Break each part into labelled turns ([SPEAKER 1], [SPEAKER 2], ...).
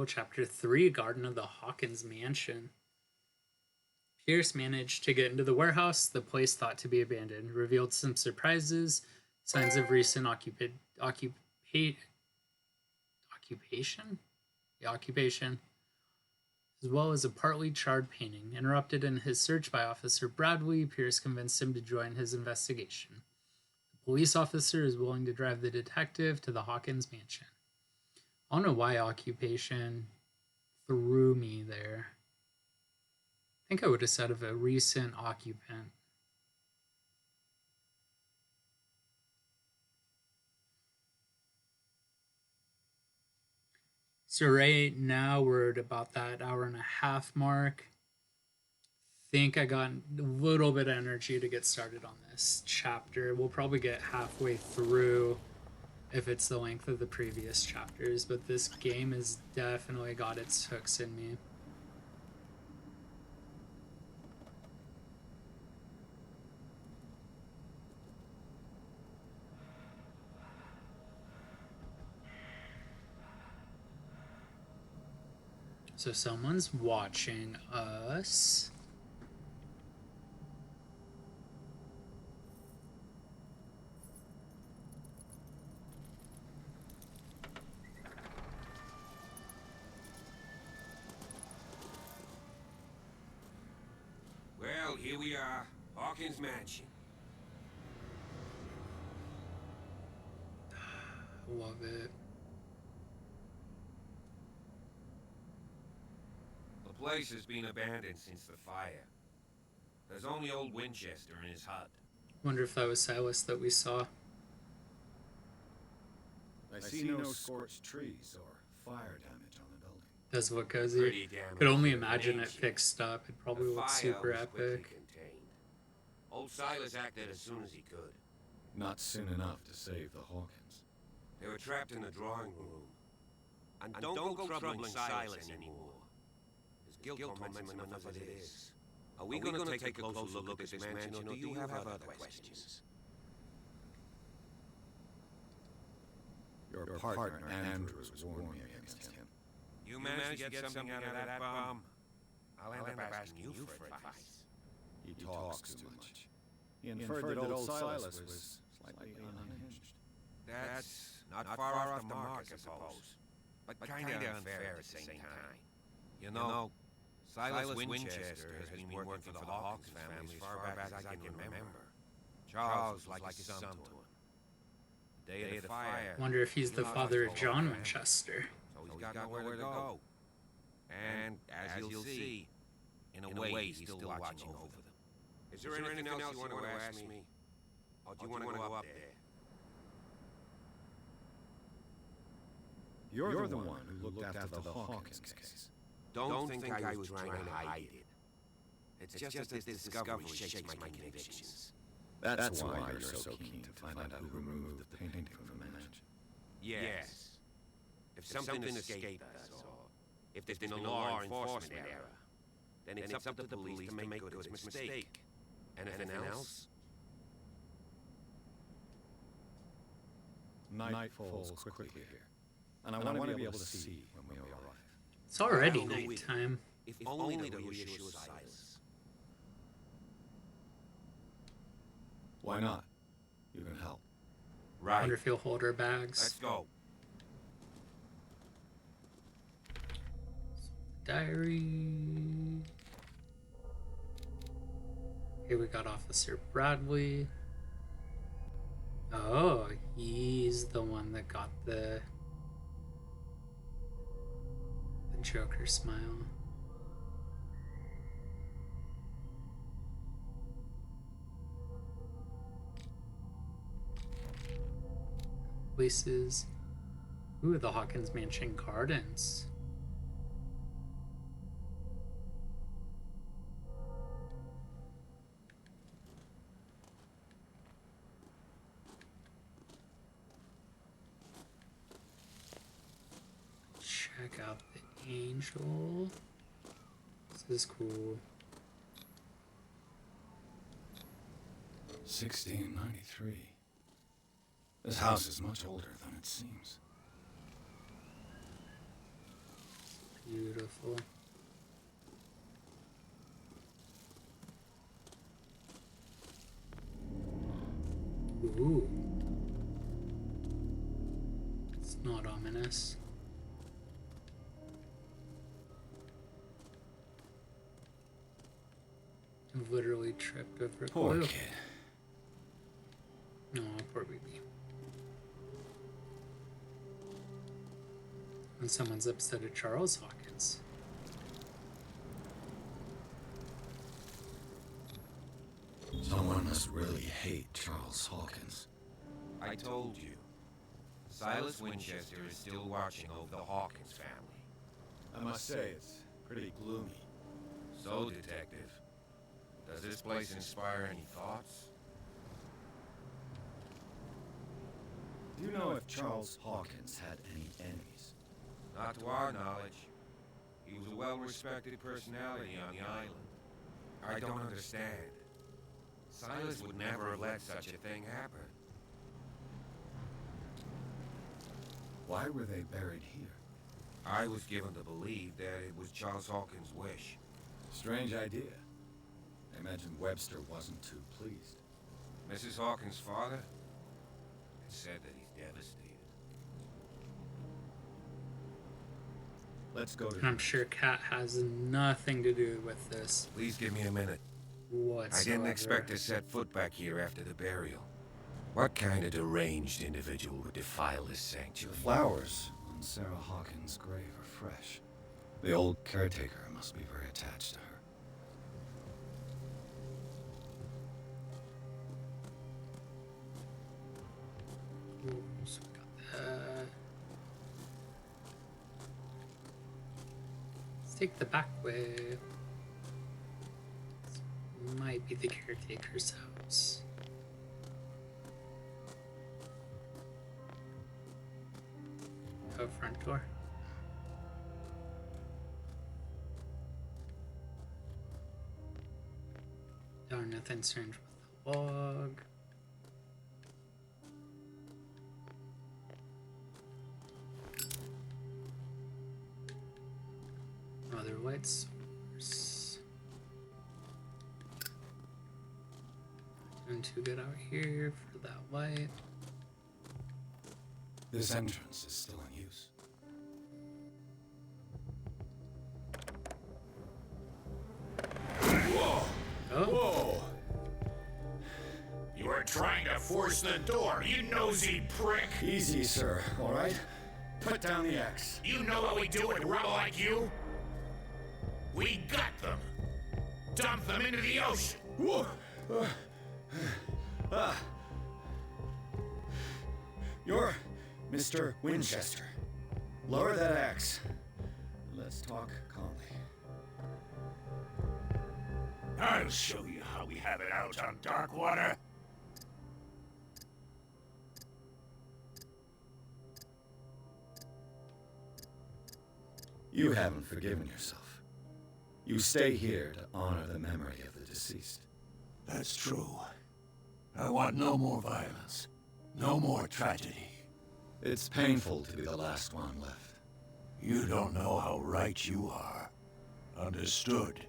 [SPEAKER 1] Cool. Chapter 3, Garden of the Hawkins Mansion. Pierce managed to get into the warehouse, the place thought to be abandoned, revealed some surprises, signs of recent occupation, as well as a partly charred painting. Interrupted in his search by Officer Bradley, Pierce convinced him to join his investigation. The police officer is willing to drive the detective to the Hawkins mansion. I don't know why occupation threw me there. I think I would have said of a recent occupant. So right now we're at about that hour and a half mark. Think I got a little bit of energy to get started on this chapter. We'll probably get halfway through if it's the length of the previous chapters, but this game has definitely got its hooks in me. So someone's watching us.
[SPEAKER 2] Well, here we are, Hawkins Mansion.
[SPEAKER 1] Love it.
[SPEAKER 2] The place has been abandoned since the fire. There's only old Winchester in his hut.
[SPEAKER 1] Wonder if that was Silas that we saw.
[SPEAKER 3] I see no scorched trees or fire damage on the building.
[SPEAKER 1] That's what Cozy. Could only imagine it fixed up. It probably looked super epic.
[SPEAKER 2] Contained. Old Silas acted as soon as he could.
[SPEAKER 3] Not soon enough to save the Hawkins.
[SPEAKER 2] They were trapped in the drawing room. And don't go troubling Silas anymore. His guilt torments him enough as it is. Are we going to take a closer look at this mansion, or do you have other questions?
[SPEAKER 3] Your partner, Andrews, warned me against him.
[SPEAKER 2] You managed to get something out of that bomb? I'll end up asking you for advice.
[SPEAKER 3] He talks too much. He inferred that old Silas was slightly unhinged.
[SPEAKER 2] That's not far off the mark, I suppose. But kinda unfair at the same time. You know, Silas Winchester has been working for the Hawkins family as far back as I can remember. Charles was like his son to him. The day of the fire.
[SPEAKER 1] Wonder if he's the father of John Winchester.
[SPEAKER 2] So he's got nowhere to go. And, as you'll see, in a way, he's still watching over them. Is there anything else you want to ask me? Or do you want to go up there?
[SPEAKER 3] You're the one who looked after the Hawkins case.
[SPEAKER 2] Don't think I was trying to hide it. It's just that this discovery shakes my convictions.
[SPEAKER 3] That's why you're so keen to find out who removed the painting from the mansion.
[SPEAKER 2] Yes. If something escaped us, or if there's been a law enforcement error, then it's up to the police to make good its mistake. Anything else?
[SPEAKER 3] Night falls quickly here, and I want to be able to see when we arrive.
[SPEAKER 1] It's already nighttime.
[SPEAKER 2] If only to reassure Silas.
[SPEAKER 3] Why not? You can help.
[SPEAKER 2] Right.
[SPEAKER 1] Wonder if he'll hold our bags.
[SPEAKER 2] Let's go.
[SPEAKER 1] Diary. Here we got Officer Bradley. Oh, he's the one that got the Joker smile. Places. Ooh, the Hawkins Mansion Gardens. Check out the Angel. This is cool.
[SPEAKER 3] 1693. This house is much older than it seems.
[SPEAKER 1] Beautiful. Ooh. It's not ominous. I've literally tripped over a
[SPEAKER 3] Poor
[SPEAKER 1] clue.
[SPEAKER 3] kid.
[SPEAKER 1] No, poor baby. And someone's upset at Charles Hawkins.
[SPEAKER 3] Someone must really hate Charles Hawkins.
[SPEAKER 2] I told you. Silas Winchester is still watching over the Hawkins family.
[SPEAKER 3] I must say, it's pretty gloomy.
[SPEAKER 2] So, Detective, does this place inspire any thoughts?
[SPEAKER 3] Do you know if Charles Hawkins had any enemies?
[SPEAKER 2] Not to our knowledge. He was a well-respected personality on the island. I don't understand. Silas would never have let such a thing happen.
[SPEAKER 3] Why were they buried here?
[SPEAKER 2] I was given to believe that it was Charles Hawkins' wish.
[SPEAKER 3] Strange idea. I imagine Webster wasn't too pleased.
[SPEAKER 2] Mrs. Hawkins' father? It said that he's devastated.
[SPEAKER 3] Let's go
[SPEAKER 1] And I'm
[SPEAKER 3] to...
[SPEAKER 1] sure Kat has nothing to do with this
[SPEAKER 2] Please give me a minute.
[SPEAKER 1] whatsoever.
[SPEAKER 2] I didn't expect to set foot back here after the burial. What kind of deranged individual would defile this
[SPEAKER 3] The
[SPEAKER 2] sanctuary?
[SPEAKER 3] flowers on Sarah Hawkins' grave are fresh. The old caretaker must be very attached to her.
[SPEAKER 1] Ooh, so we got that. Let's take the back way. This might be the caretaker's house. Oh, front door. Oh, nothing strange with the log. Other light source. Doing too good out here for that light.
[SPEAKER 3] This entrance is still in use.
[SPEAKER 4] Whoa!
[SPEAKER 1] Oh,
[SPEAKER 3] Whoa!
[SPEAKER 4] You were trying to force the door, you nosy prick!
[SPEAKER 3] Easy, sir, all right? Put down the axe.
[SPEAKER 4] You know what we do with rubble like you? We gut them! Dump them into the ocean!
[SPEAKER 3] Whoa! You're Mr. Winchester. Lower that axe. Let's talk calmly.
[SPEAKER 4] I'll show you how we have it out on dark water.
[SPEAKER 3] You haven't forgiven yourself. You stay here to honor the memory of the deceased.
[SPEAKER 4] That's true. I want no more violence. No more tragedy.
[SPEAKER 3] It's painful to be the last one left.
[SPEAKER 4] You don't know how right you are. Understood.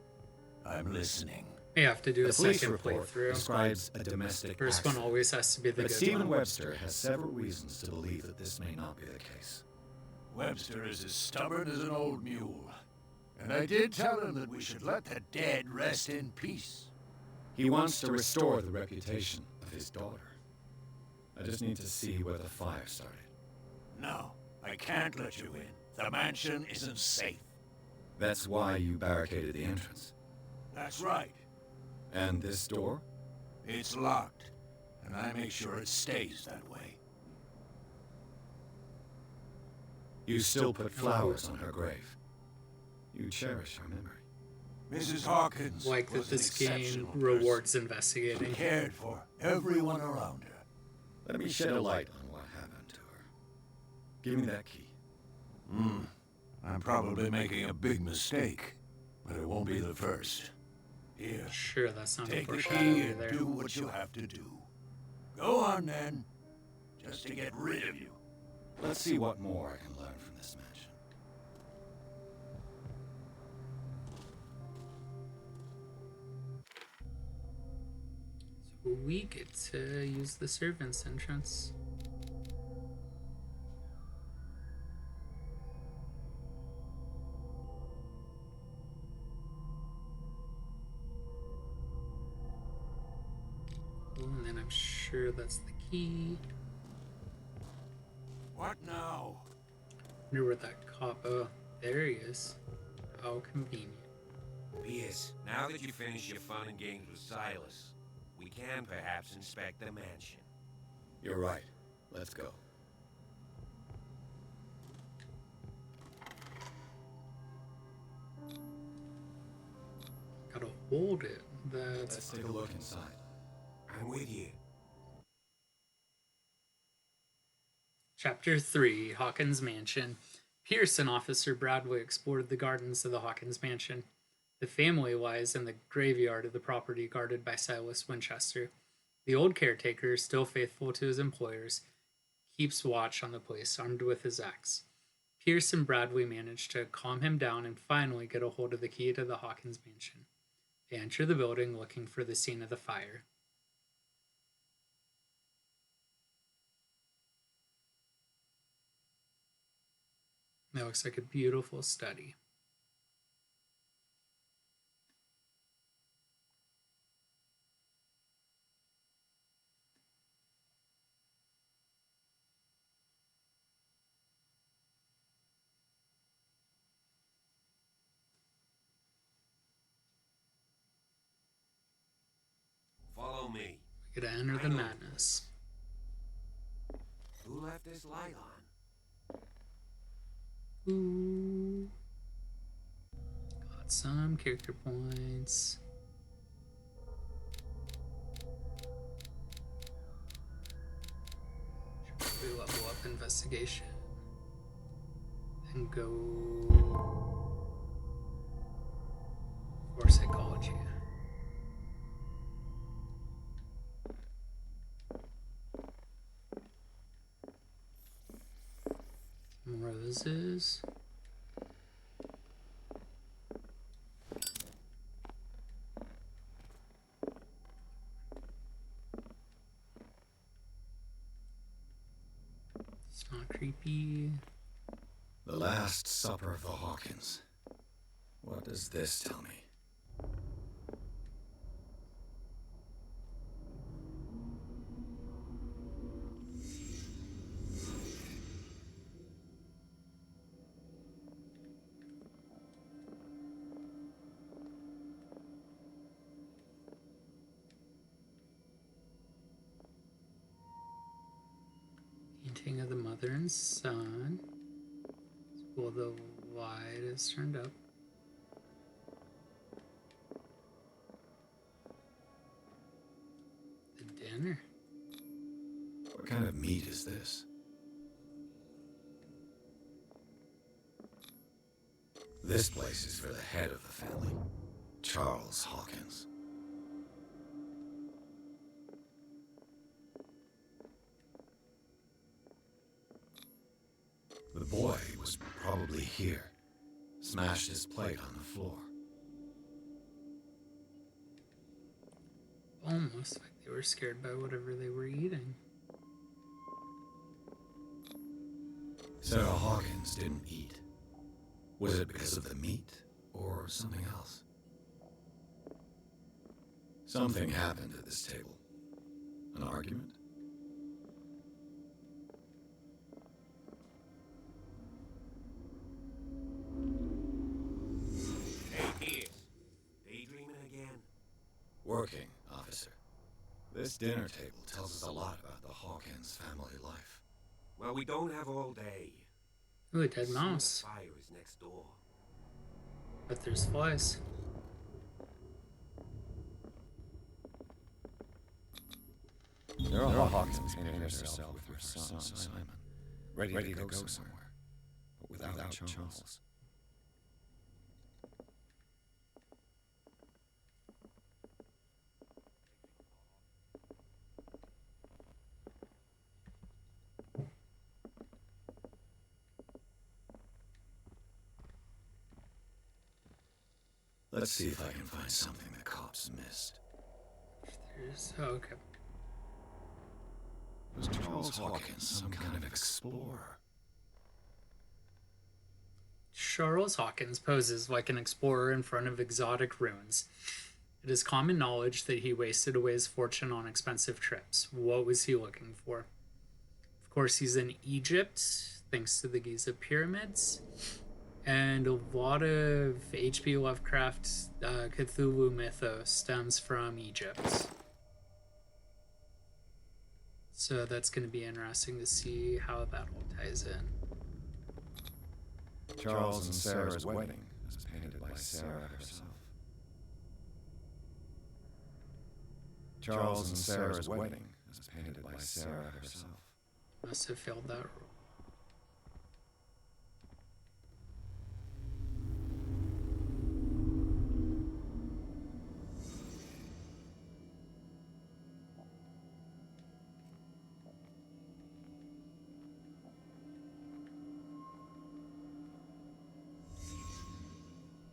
[SPEAKER 4] I'm listening.
[SPEAKER 1] you have to do
[SPEAKER 3] The
[SPEAKER 1] a
[SPEAKER 3] police
[SPEAKER 1] second
[SPEAKER 3] report
[SPEAKER 1] playthrough.
[SPEAKER 3] describes a domestic
[SPEAKER 1] First one
[SPEAKER 3] accident.
[SPEAKER 1] always has to be the
[SPEAKER 3] But
[SPEAKER 1] good
[SPEAKER 3] Stephen
[SPEAKER 1] one.
[SPEAKER 3] Webster has several reasons to believe that this may not be the case.
[SPEAKER 4] Webster is as stubborn as an old mule. And I did tell him that we should let the dead rest in peace.
[SPEAKER 3] He wants to restore the reputation of his daughter. I just need to see where the fire started.
[SPEAKER 4] No, I can't let you in. The mansion isn't safe.
[SPEAKER 3] That's why you barricaded the entrance.
[SPEAKER 4] That's right.
[SPEAKER 3] And this door?
[SPEAKER 4] It's locked, and I make sure it stays that way.
[SPEAKER 3] You still put flowers on her grave. You cherish her memory.
[SPEAKER 4] Mrs. Hawkins
[SPEAKER 1] Like that
[SPEAKER 4] was an
[SPEAKER 1] this game
[SPEAKER 4] exceptional
[SPEAKER 1] rewards
[SPEAKER 4] person.
[SPEAKER 1] investigating.
[SPEAKER 4] She cared for everyone around her.
[SPEAKER 3] Let me shed a light on what happened to her. Give me that key.
[SPEAKER 4] I'm probably making a big mistake, but it won't be the first. Here,
[SPEAKER 1] Sure, that's not a
[SPEAKER 4] take the key
[SPEAKER 1] foreshadow
[SPEAKER 4] and
[SPEAKER 1] there.
[SPEAKER 4] do what you have to do. Go on then, just to get rid of you.
[SPEAKER 3] Let's see what more I can learn from this mansion.
[SPEAKER 1] we get to use the servants' entrance. Oh, and then I'm sure that's the key.
[SPEAKER 4] What now?
[SPEAKER 1] Wonder where that cop. Oh, there he is. How convenient.
[SPEAKER 2] Pierce, now that you've finished your fun and games with Silas, we can perhaps inspect the mansion.
[SPEAKER 3] You're right. Let's go.
[SPEAKER 1] Gotta hold it. That's
[SPEAKER 3] Let's take a look inside.
[SPEAKER 2] I'm with you.
[SPEAKER 1] Chapter 3, Hawkins Mansion. Pierce and Officer Bradley explored the gardens of the Hawkins Mansion. The family lies in the graveyard of the property guarded by Silas Winchester. The old caretaker, still faithful to his employers, keeps watch on the place, armed with his axe. Pierce and Bradley manage to calm him down and finally get a hold of the key to the Hawkins Mansion. They enter the building looking for the scene of the fire. That looks like a beautiful study.
[SPEAKER 2] Follow me.
[SPEAKER 1] We gotta enter the madness.
[SPEAKER 2] Who left this light on?
[SPEAKER 1] Ooh. Got some character points. Should we level up investigation? Then go for psychology. Roses. It's not creepy.
[SPEAKER 3] The Last Supper of the Hawkins. What does this tell me?
[SPEAKER 1] Painting of the mother and son. Well, the light is turned up. The dinner.
[SPEAKER 3] What kind of meat is this? This place is for the head of the family, Charles Hawkins. The boy was probably here, smashed his plate on the floor.
[SPEAKER 1] Almost like they were scared by whatever they were eating.
[SPEAKER 3] Sarah Hawkins didn't eat. Was it because of the meat or something else? Something happened at this table. An argument?
[SPEAKER 2] Hey, Pierce. Daydreaming again?
[SPEAKER 3] Working, officer. This dinner table tells us a lot about the Hawkins family life.
[SPEAKER 2] Well, we don't have all day.
[SPEAKER 1] Ooh, a dead mouse.
[SPEAKER 2] Fire is next door.
[SPEAKER 1] But there's flies.
[SPEAKER 3] There are Hawkins painting herself with her son, Simon, ready to go somewhere, but without Charles. Let's see if I can find something the cops missed.
[SPEAKER 1] Oh, okay.
[SPEAKER 3] Was Charles Hawkins some kind of explorer?
[SPEAKER 1] Charles Hawkins poses like an explorer in front of exotic ruins. It is common knowledge that he wasted away his fortune on expensive trips. What was he looking for? Of course, he's in Egypt, thanks to the Giza pyramids. And a lot of H.P. Lovecraft's Cthulhu mythos stems from Egypt. So that's going to be interesting to see how that all ties in.
[SPEAKER 3] Charles and Sarah's wedding was painted by Sarah herself. Charles and Sarah's wedding was painted by Sarah herself.
[SPEAKER 1] Must have failed that rule.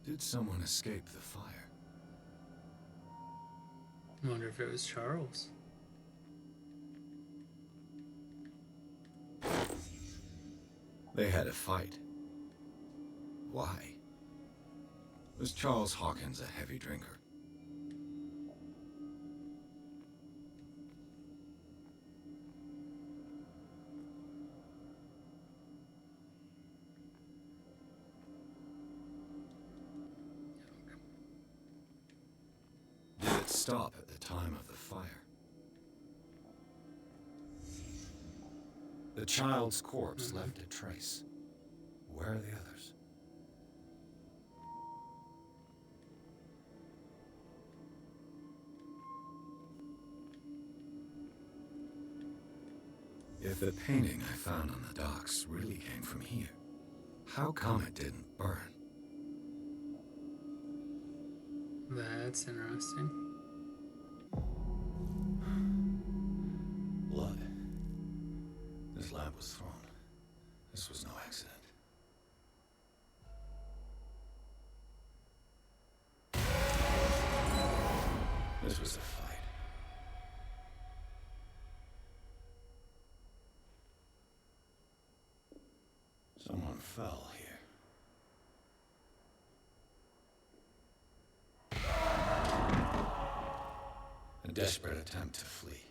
[SPEAKER 3] Did someone escape the fire?
[SPEAKER 1] I wonder if it was Charles.
[SPEAKER 3] They had a fight. Why? Was Charles Hawkins a heavy drinker? Did it stop at the time of the fire? The child's corpse left a trace. Where are the others? If the painting I found on the docks really came from here, how come it didn't burn?
[SPEAKER 1] That's interesting.
[SPEAKER 3] Blood. This lamp was thrown. This was no accident. This was a fight. Someone fell here. A desperate attempt to flee.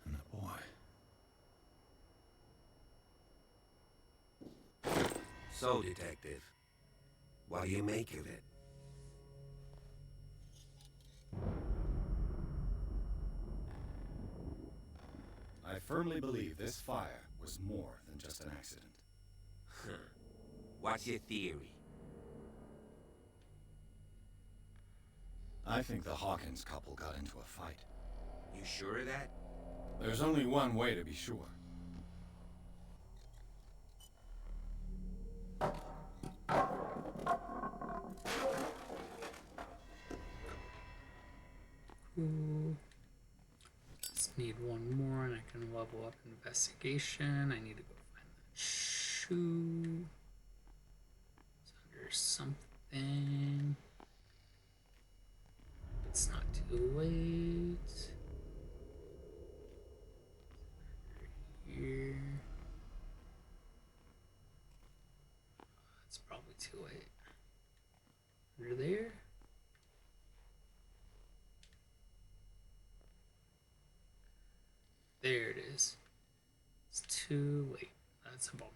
[SPEAKER 3] And the boy.
[SPEAKER 2] So, Detective, what do you make of it?
[SPEAKER 3] I firmly believe this fire was more than just an accident.
[SPEAKER 2] What's your theory?
[SPEAKER 3] I think the Hawkins couple got into a fight.
[SPEAKER 2] You sure of that?
[SPEAKER 3] There's only one way to be sure.
[SPEAKER 1] Cool. Just need one more and I can level up investigation. I need to go find that shoe. It's under something. It's not too late. Here. It's probably too late. Under there. There it is. It's too late. That's a bummer.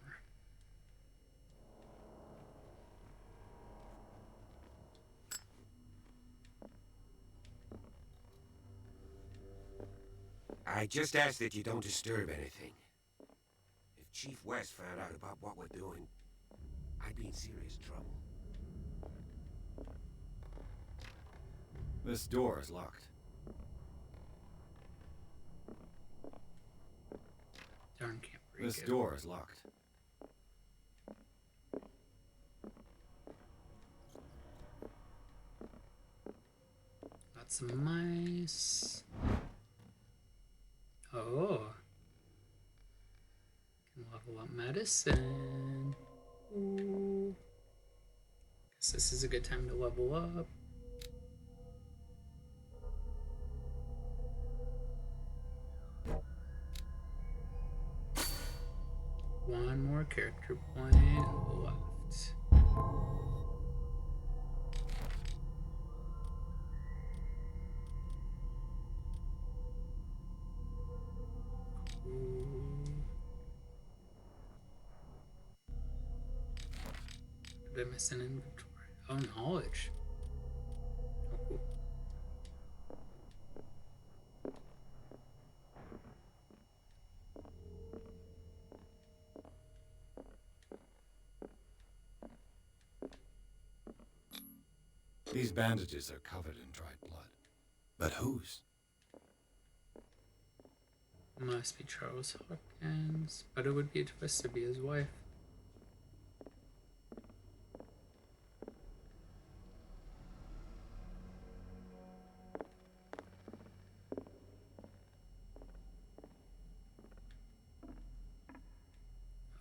[SPEAKER 2] I just ask that you don't disturb anything. If Chief West found out about what we're doing, I'd be in serious trouble.
[SPEAKER 3] This door is locked.
[SPEAKER 1] Darn, can't break
[SPEAKER 3] This
[SPEAKER 1] it.
[SPEAKER 3] door is locked.
[SPEAKER 1] Got some mice. Oh. Can level up medicine. Ooh. Guess this is a good time to level up. One more character point left. Did I miss an inventory? Oh, knowledge. Oh, cool.
[SPEAKER 3] These bandages are covered in dried blood. But whose?
[SPEAKER 1] Must be Charles Hawkins, but it would be a twist to be his wife.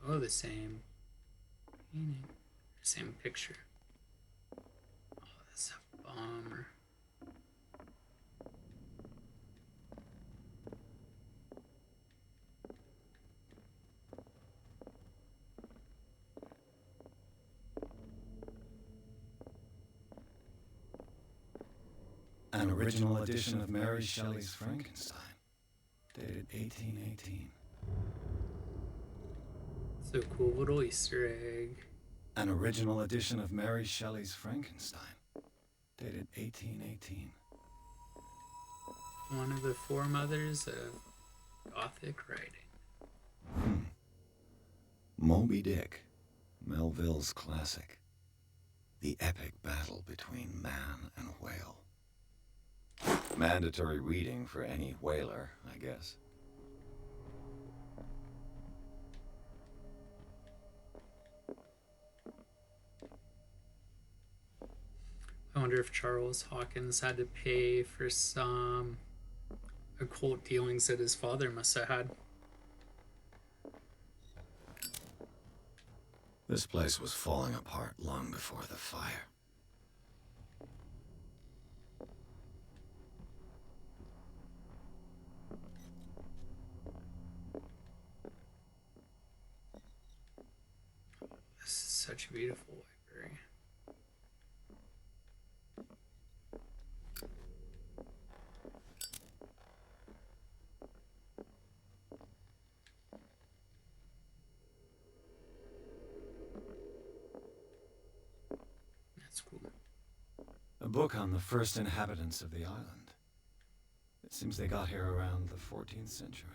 [SPEAKER 1] Oh, the same painting, same picture. Oh, that's a bummer.
[SPEAKER 3] An original edition of Mary Shelley's Frankenstein, dated 1818.
[SPEAKER 1] So cool little Easter egg.
[SPEAKER 3] An original edition of Mary Shelley's Frankenstein, dated 1818.
[SPEAKER 1] One of the foremothers of Gothic writing.
[SPEAKER 3] Moby Dick, Melville's classic. The epic battle between man and whale. Mandatory reading for any whaler, I guess.
[SPEAKER 1] I wonder if Charles Hawkins had to pay for some occult dealings that his father must have had.
[SPEAKER 3] This place was falling apart long before the fire.
[SPEAKER 1] This is such a beautiful library. That's cool.
[SPEAKER 3] A book on the first inhabitants of the island. It seems they got here around the 14th century.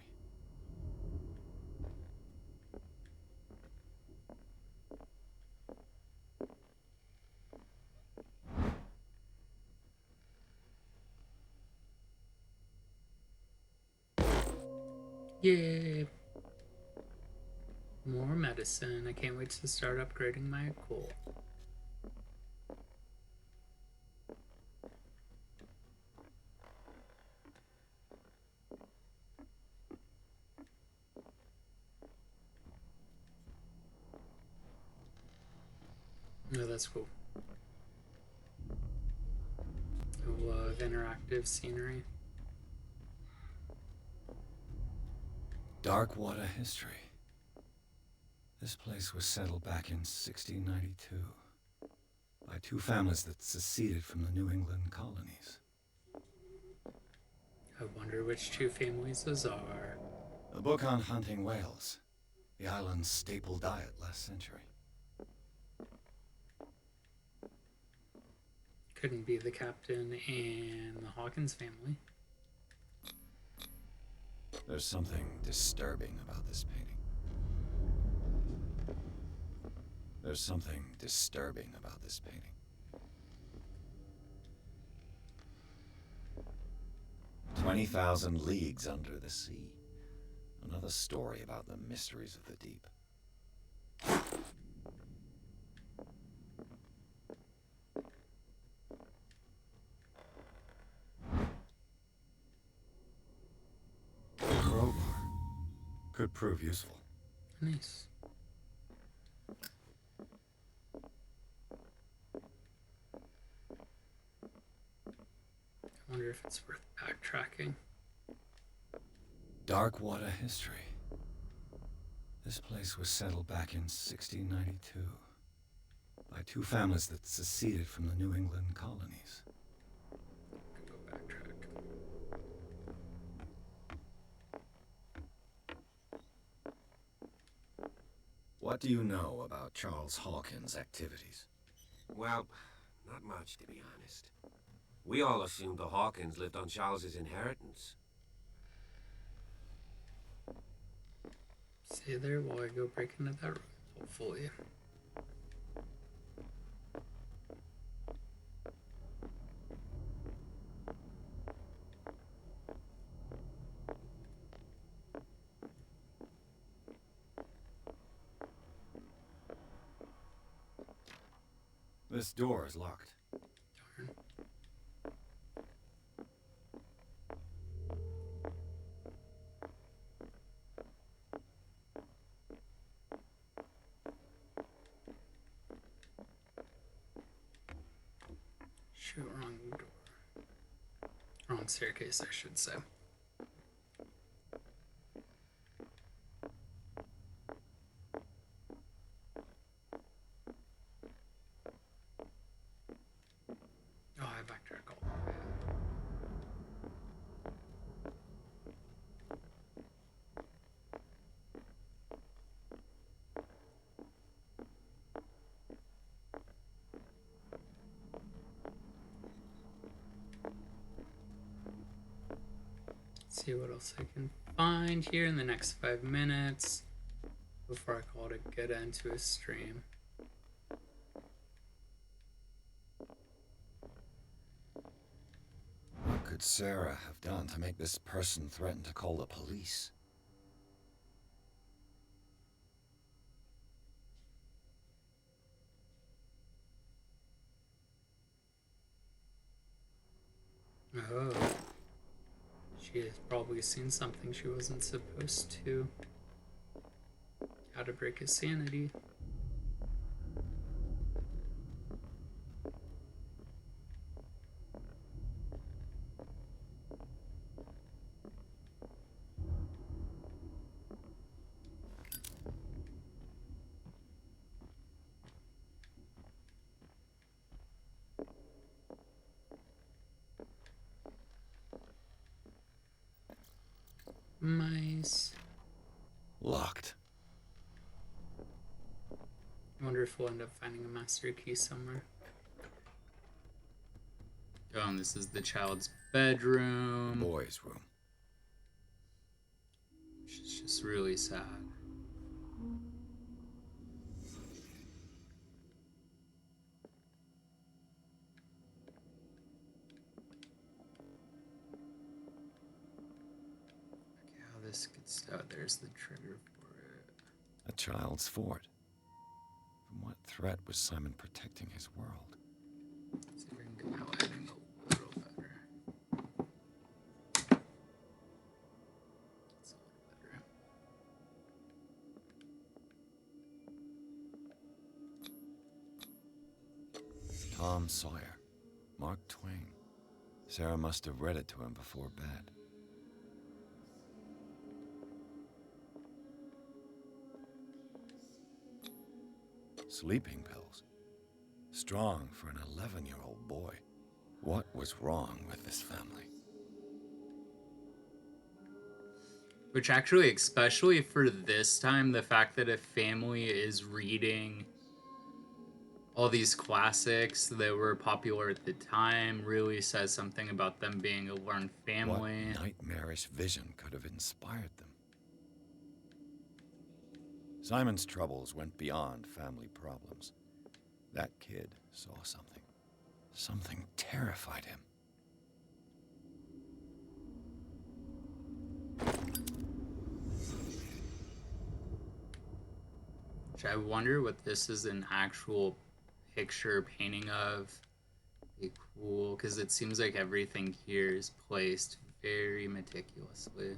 [SPEAKER 1] Yay! More medicine. I can't wait to start upgrading my occult. No, that's cool. I love interactive scenery.
[SPEAKER 3] Darkwater history. This place was settled back in 1692 by two families that seceded from the New England colonies.
[SPEAKER 1] I wonder which two families those are.
[SPEAKER 3] A book on hunting whales, the island's staple diet last century.
[SPEAKER 1] Couldn't be the captain and the Hawkins family.
[SPEAKER 3] There's something disturbing about this painting. There's something disturbing about this painting. 20,000 leagues under the sea. Another story about the mysteries of the deep. Could prove useful.
[SPEAKER 1] Nice. I wonder if it's worth backtracking.
[SPEAKER 3] Dark water history. This place was settled back in 1692 by two families that seceded from the New England colonies.
[SPEAKER 1] Go backtrack.
[SPEAKER 3] What do you know about Charles Hawkins' activities?
[SPEAKER 2] Well, not much, to be honest. We all assumed the Hawkins lived on Charles's inheritance.
[SPEAKER 1] Stay there while I go break into that room, hopefully.
[SPEAKER 3] This door is locked.
[SPEAKER 1] Darn. Shoot, wrong door. Wrong staircase, I should say. Oh, I backtrack all the way. See what else I can find here in the next 5 minutes before I call it a good end to a stream.
[SPEAKER 3] What could Sarah have done to make this person threaten to call the police?
[SPEAKER 1] Oh. She has probably seen something she wasn't supposed to. How to break his sanity. Mice.
[SPEAKER 3] Locked.
[SPEAKER 1] I wonder if we'll end up finding a master key somewhere. Oh, and this is the child's bedroom.
[SPEAKER 3] Boy's room.
[SPEAKER 1] She's just really sad. Okay, how this gets out. There's the trigger for it.
[SPEAKER 3] A child's fort. From what threat was Simon protecting his world?
[SPEAKER 1] Let's see if I can get my lighting a little better. It's a little better.
[SPEAKER 3] Tom Sawyer. Mark Twain. Sarah must have read it to him before bed. Sleeping pills. Strong for an 11-year-old boy. What was wrong with this family?
[SPEAKER 1] Which actually, especially for this time, the fact that a family is reading all these classics that were popular at the time really says something about them being a learned family.
[SPEAKER 3] What nightmarish vision could have inspired them? Simon's troubles went beyond family problems. That kid saw something. Something terrified him.
[SPEAKER 1] Which I wonder what this is an actual picture painting of. Be cool, because it seems like everything here is placed very meticulously.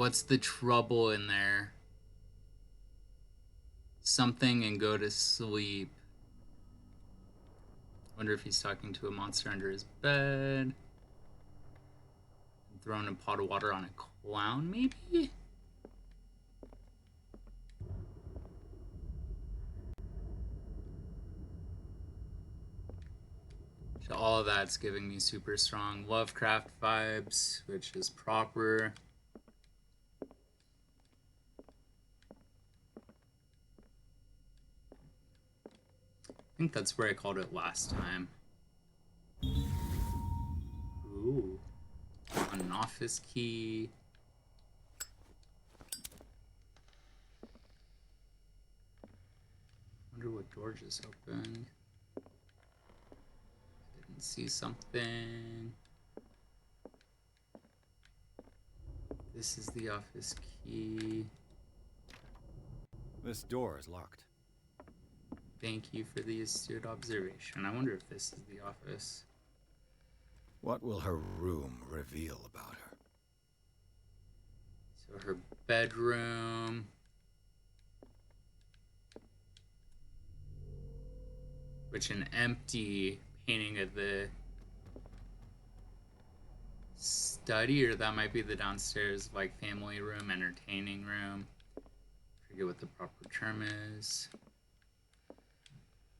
[SPEAKER 1] What's the trouble in there? Something and go to sleep. Wonder if he's talking to a monster under his bed. Throwing a pot of water on a clown, maybe? So all of that's giving me super strong Lovecraft vibes, which is proper. I think that's where I called it last time. Ooh. An office key. Wonder what door just opened. Didn't see something. This is the office key.
[SPEAKER 3] This door is locked.
[SPEAKER 1] Thank you for the astute observation. I wonder if this is the office.
[SPEAKER 3] What will her room reveal about her?
[SPEAKER 1] So her bedroom. Which an empty painting of the study, or that might be the downstairs like family room, entertaining room. Forget what the proper term is.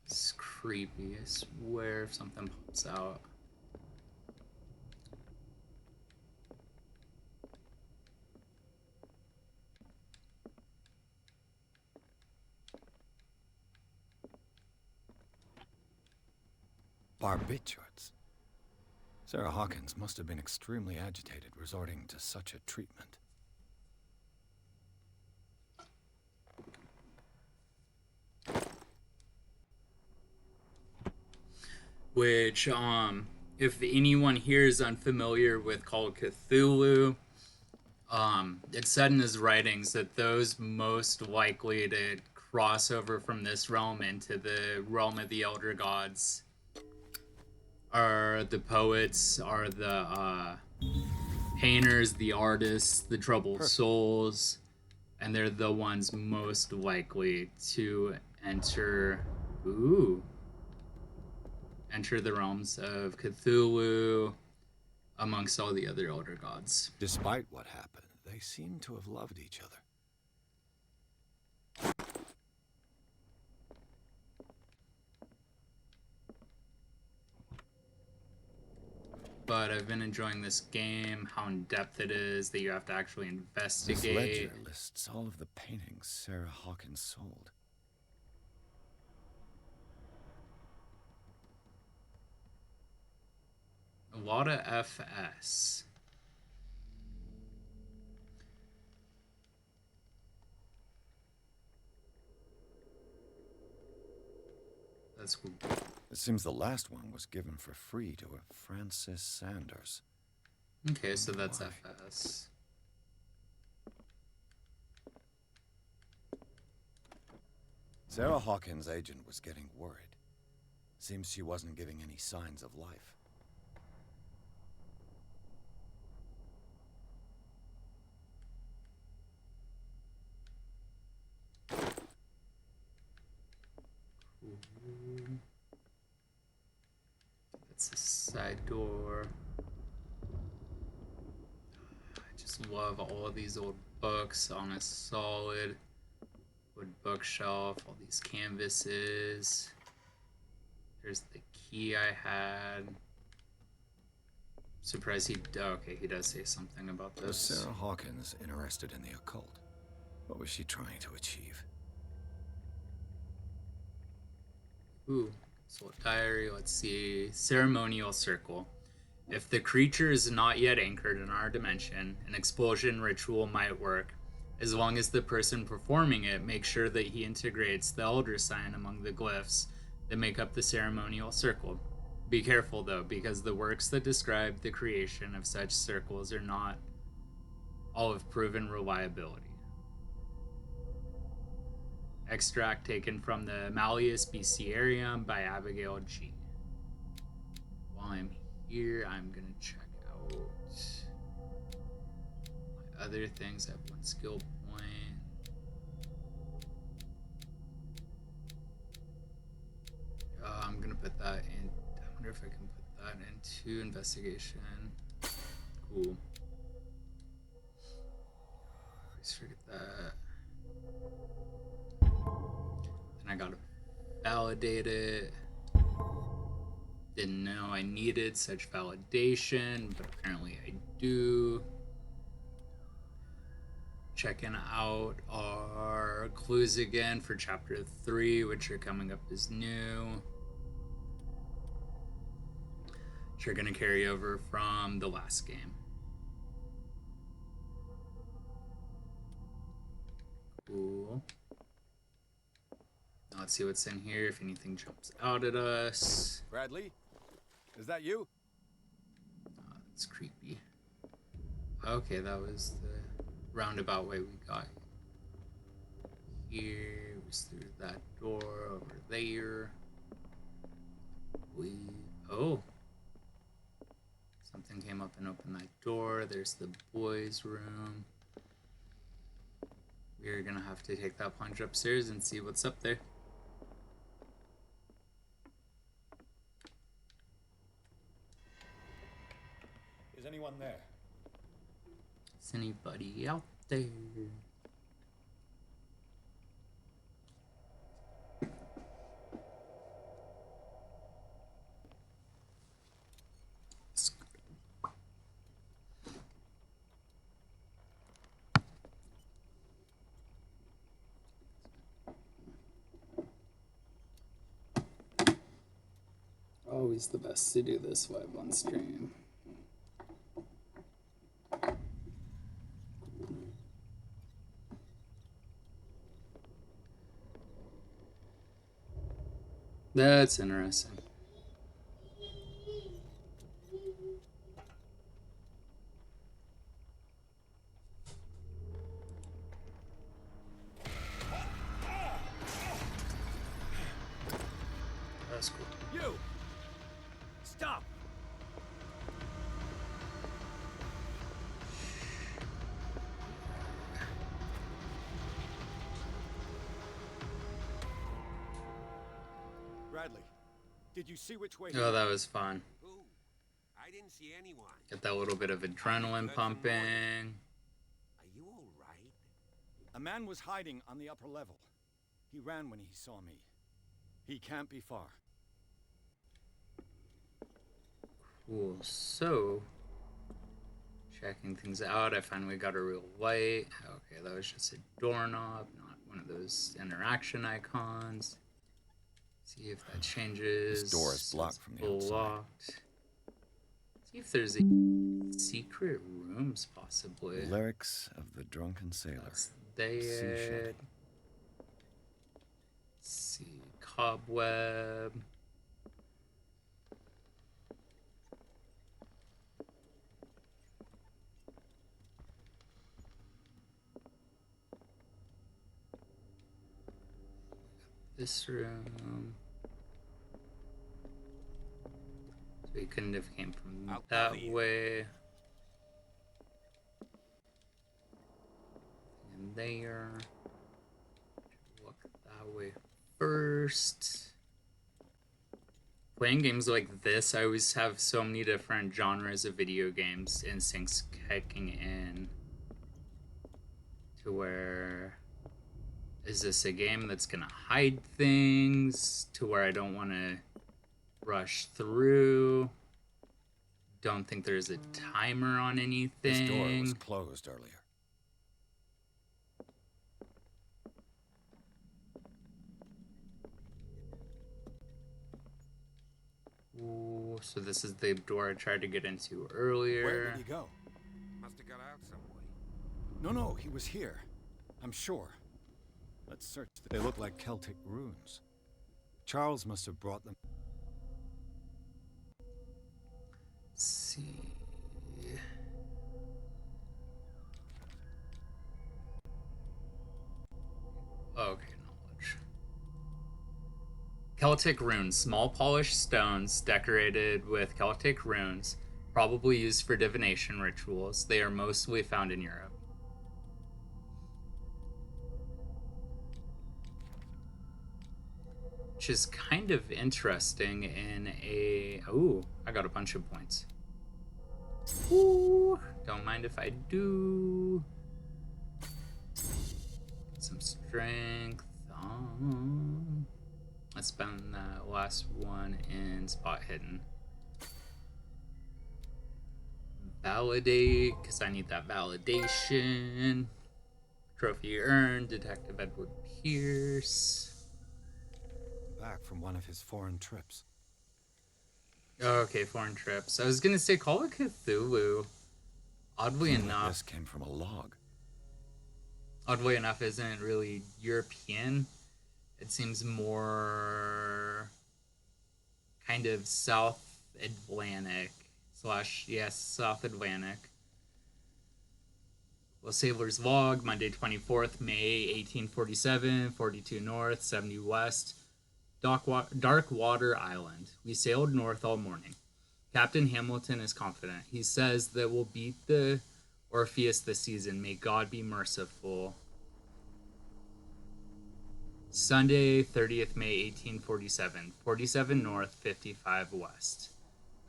[SPEAKER 1] It's creepy, I swear, if something pops out.
[SPEAKER 3] Barbiturates. Sarah Hawkins must have been extremely agitated resorting to such a treatment.
[SPEAKER 1] Which, if anyone here is unfamiliar with Call of Cthulhu, it said in his writings that those most likely to cross over from this realm into the realm of the Elder Gods are the poets, are the painters, the artists, the troubled souls, and they're the ones most likely to enter the realms of Cthulhu amongst all the other Elder Gods.
[SPEAKER 3] Despite what happened, they seem to have loved each other.
[SPEAKER 1] But I've been enjoying this game, how in-depth it is, that you have to actually investigate.
[SPEAKER 3] This ledger lists all of the paintings Sarah Hawkins sold.
[SPEAKER 1] A lot of FS. That's cool.
[SPEAKER 3] It seems the last one was given for free to a Francis Sanders.
[SPEAKER 1] Okay, so that's FS.
[SPEAKER 3] Sarah Hawkins' agent was getting worried. Seems she wasn't giving any signs of life.
[SPEAKER 1] That's the side door. I just love all of these old books on a solid wood bookshelf. All these canvases. There's the key I had. Surprised he... okay, he does say something about this.
[SPEAKER 3] Was Sarah Hawkins interested in the occult? What was she trying to achieve?
[SPEAKER 1] Ooh, soul diary, let's see. Ceremonial circle. If the creature is not yet anchored in our dimension, an expulsion ritual might work, as long as the person performing it makes sure that he integrates the elder sign among the glyphs that make up the ceremonial circle. Be careful though, because the works that describe the creation of such circles are not all of proven reliability. Extract taken from the Malleus Bestiarium by Abigail G. While I'm here, I'm gonna check out my other things at 1 skill point. I'm gonna put that in. I wonder if I can put that into investigation. Cool. Always forget that. Then I gotta validate it. Didn't know I needed such validation, but apparently I do. Checking out our clues again for chapter 3, which are coming up as new. Which are going to carry over from the last game. Cool. Now let's see what's in here, if anything jumps out at us.
[SPEAKER 5] Bradley? Is that you?
[SPEAKER 1] Oh, that's creepy. Okay, that was the roundabout way we got here. It was through that door over there. Oh. Something came up and opened that door. There's the boys' room. We're gonna have to take that plunge upstairs and see what's up there.
[SPEAKER 5] Is anyone there?
[SPEAKER 1] Is anybody out there? Always the best to do this live on stream. That's interesting. That's cool.
[SPEAKER 5] You! Stop! Bradley, did you see which way?
[SPEAKER 1] Oh, that was fun.
[SPEAKER 2] Who? I didn't see anyone.
[SPEAKER 1] Get that little bit of adrenaline pumping.
[SPEAKER 2] Are you all right?
[SPEAKER 5] A man was hiding on the upper level. He ran when he saw me. He can't be far.
[SPEAKER 1] Cool. So, checking things out, I finally got a real light. Okay, that was just a doorknob, not one of those interaction icons. See if that changes.
[SPEAKER 3] This door is blocked from the outside.
[SPEAKER 1] Blocked. See if there's a secret rooms, possibly.
[SPEAKER 3] Lyrics of the Drunken Sailor.
[SPEAKER 1] That's
[SPEAKER 3] Sea
[SPEAKER 1] dead.
[SPEAKER 3] shuttle.
[SPEAKER 1] Let's see. Cobweb. This room. So we couldn't have came from
[SPEAKER 2] I'll
[SPEAKER 1] that
[SPEAKER 2] cover you.
[SPEAKER 1] way. And there. Look that way first. Playing games like this, I always have so many different genres of video games instincts kicking in. To where, is this a game that's gonna hide things? To where I don't want to rush through. Don't think there's a timer on anything.
[SPEAKER 3] This door was closed earlier.
[SPEAKER 1] Ooh, so this is the door I tried to get into earlier.
[SPEAKER 5] Where did he go?
[SPEAKER 2] Must have got out some way.
[SPEAKER 5] No, he was here. I'm sure. Let's search.
[SPEAKER 3] They look like Celtic runes. Charles must have brought them.
[SPEAKER 1] Let's see. Okay, knowledge. Celtic runes, small polished stones decorated with Celtic runes, probably used for divination rituals. They are mostly found in Europe. which is kind of interesting in a... Ooh, I got a bunch of points. Ooh, don't mind if I do. Get some strength. Let's spend that last one in spot hidden. Validate, because I need that validation. Trophy earned, Detective Edward Pierce.
[SPEAKER 3] Back from one of his foreign trips.
[SPEAKER 1] Okay, foreign trips. I was gonna say Call of Cthulhu. Oddly enough,
[SPEAKER 3] This came from a log.
[SPEAKER 1] Oddly enough, isn't really European. It seems more kind of South Atlantic / yes, South Atlantic. Well, Sailor's Log, Monday 24th, May 1847, 42 North, 70 West, Darkwater Island. We sailed north all morning. Captain Hamilton is confident. He says that we'll beat the Orpheus this season. May God be merciful. Sunday, 30th May 1847, 47 North, 55 West.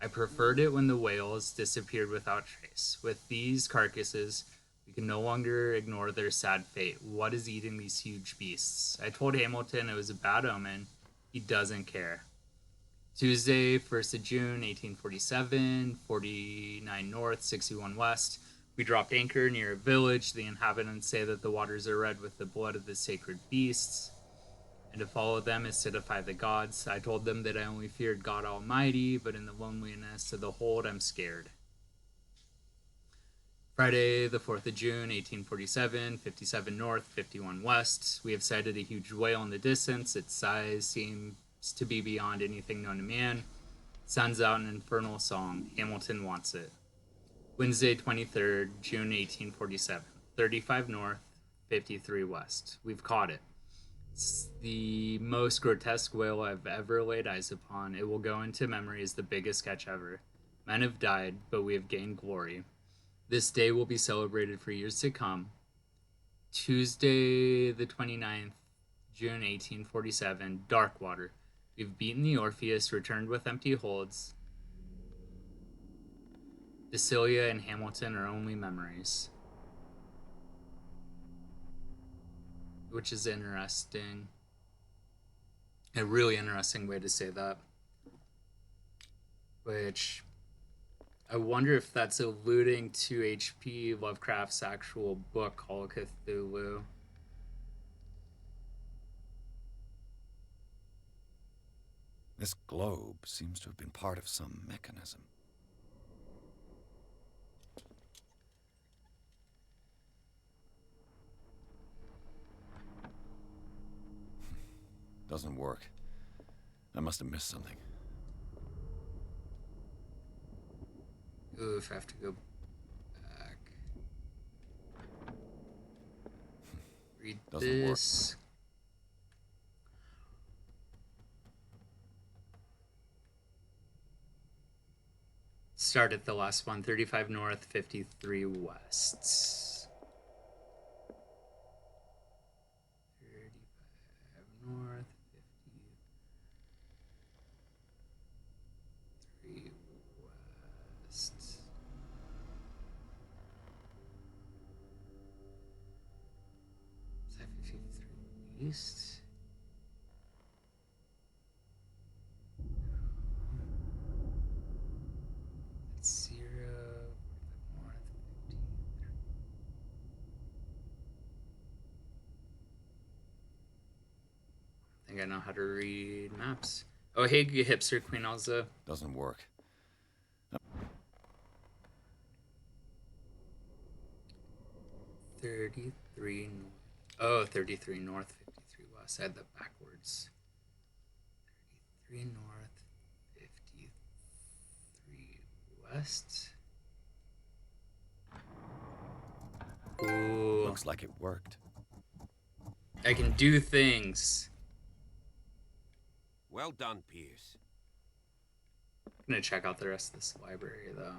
[SPEAKER 1] I preferred it when the whales disappeared without trace. With these carcasses, we can no longer ignore their sad fate. What is eating these huge beasts? I told Hamilton it was a bad omen. He doesn't care. Tuesday, 1st of June, 1847, 49 North, 61 West. We dropped anchor near a village. The inhabitants say that the waters are red with the blood of the sacred beasts, and to follow them is to defy the gods. I told them that I only feared God Almighty, but in the loneliness of the hold, I'm scared. Friday, the 4th of June, 1847, 57 North, 51 West. We have sighted a huge whale in the distance. Its size seems to be beyond anything known to man. Sounds out an infernal song. Hamilton wants it. Wednesday, 23rd, June, 1847, 35 North, 53 West. We've caught it. It's the most grotesque whale I've ever laid eyes upon. It will go into memory as the biggest catch ever. Men have died, but we have gained glory. This day will be celebrated for years to come. Tuesday, the 29th, June 1847, Darkwater. We've beaten the Orpheus, returned with empty holds. Cecilia and Hamilton are only memories. Which is interesting. A really interesting way to say that. Which... I wonder if that's alluding to H.P. Lovecraft's actual book, Call of Cthulhu.
[SPEAKER 3] This globe seems to have been part of some mechanism. Doesn't work. I must have missed something.
[SPEAKER 1] Oof, I have to go back. Read
[SPEAKER 3] Doesn't
[SPEAKER 1] this. Start at the last one. 35 North, 53 West. 35 North, 53 West. Is that 53 East? That's 0, 45 North, 53. I think I know how to read maps. Oh, hey, hipster Queen Elza.
[SPEAKER 3] Doesn't work.
[SPEAKER 1] 33 North. Oh, 33 North, 53 West. I had that backwards. 33 North, 53 West. Ooh.
[SPEAKER 3] Looks like it worked.
[SPEAKER 1] I can do things.
[SPEAKER 2] Well done, Pierce.
[SPEAKER 1] I'm gonna check out the rest of this library, though.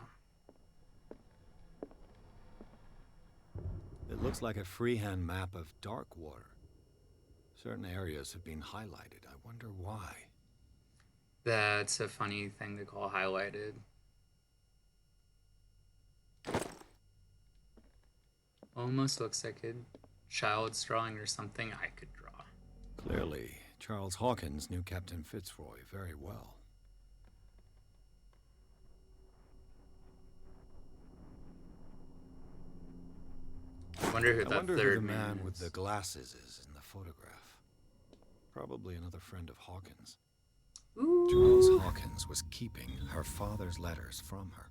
[SPEAKER 3] It looks like a freehand map of Darkwater. Certain areas have been highlighted. I wonder why.
[SPEAKER 1] That's a funny thing to call highlighted. Almost looks like a child's drawing or something I could draw.
[SPEAKER 3] Clearly, Charles Hawkins knew Captain Fitzroy very well.
[SPEAKER 1] I wonder who
[SPEAKER 3] I wonder
[SPEAKER 1] third
[SPEAKER 3] who the
[SPEAKER 1] man
[SPEAKER 3] man with
[SPEAKER 1] is.
[SPEAKER 3] the glasses is in the photograph. Probably another friend of Hawkins.
[SPEAKER 1] Ooh.
[SPEAKER 3] Charles Hawkins was keeping her father's letters from her.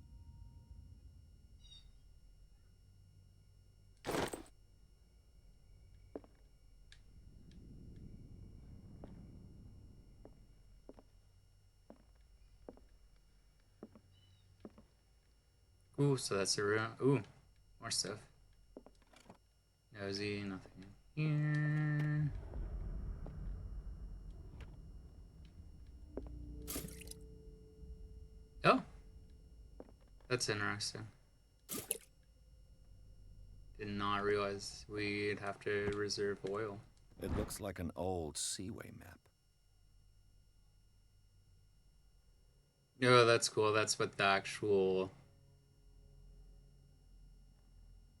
[SPEAKER 1] Ooh, so that's a room. Ooh, more stuff. Nosy, nothing in here. Oh, that's interesting. Did not realize we'd have to reserve oil.
[SPEAKER 3] It looks like an old Seaway map.
[SPEAKER 1] Oh, that's cool. That's what the actual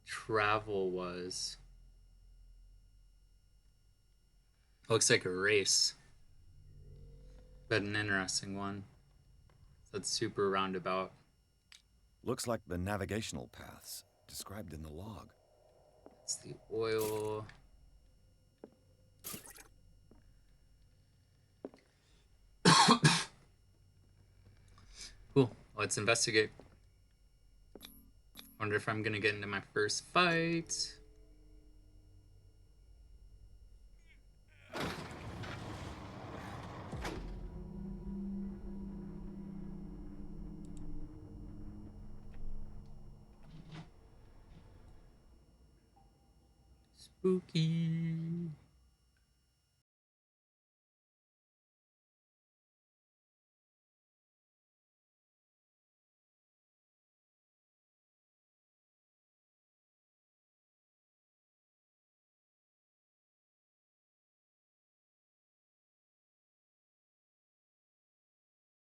[SPEAKER 1] travel was. Looks like a race, but an interesting one. That's super roundabout.
[SPEAKER 3] Looks like the navigational paths described in the log.
[SPEAKER 1] That's the oil. Cool. Let's investigate. Wonder if I'm gonna get into my first fight. Spooky.